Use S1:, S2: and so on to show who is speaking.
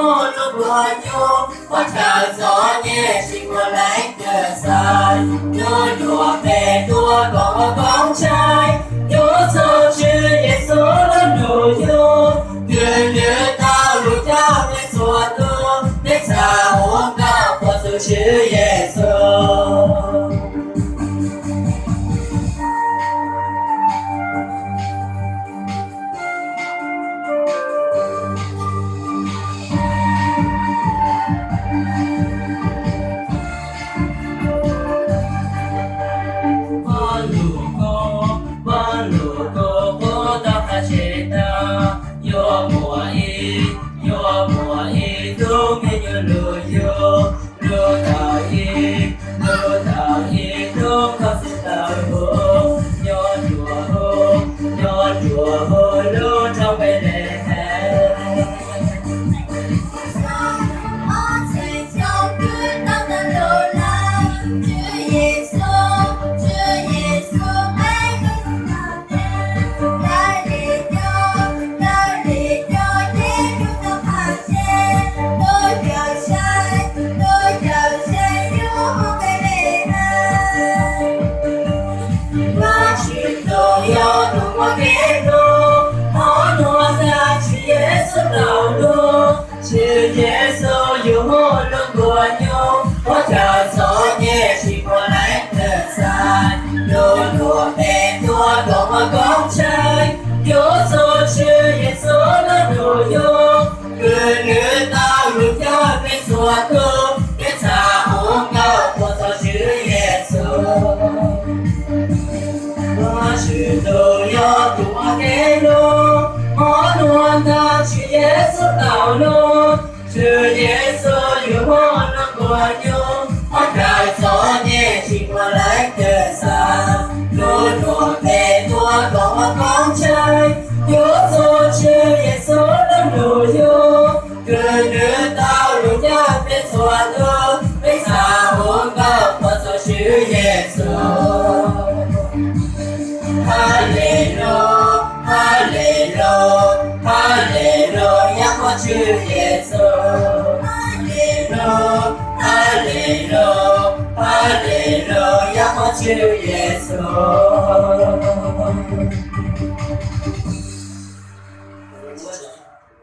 S1: hô lúc mùa nhô có trời gió nhẹ chỉ mùa lạnh cửa dài nhô đùa về đùa có trai nhô sâu chữ Giêsu lớn đủ nhô đưa tao lùi tao lên sủa tu để xa uống cao của sự chữ Giêsu. Chữ Giêsu dù hô lúc mùa nhô có trời gió nhẹ chỉ mùa lạnh thở dài đùa về đùa có trai nhô số chữ Giêsu lớn đủ nhô cười nữ tao lùi cho bên sủa tu biết xa uống cao của số chữ Giêsu có chữ đồ yo đùa kế lô có luôn ta chữ Giêsu tạo lô chữ Giêsu dù hô lúc mùa nhô có trời gió nhẹ chỉ mùa lạnh thở dài đùa về đùa có trai nhô số chữ Giêsu lớn đủ nhô cười nữ tao lùi cho bên sủa tu biết xa uống cao của số chữ Giêsu. Hallelujah, hallelujah, hallelujah có chữ Giêsu. Hallelujah, hallelujah, hallelujah có chữ Giêsu.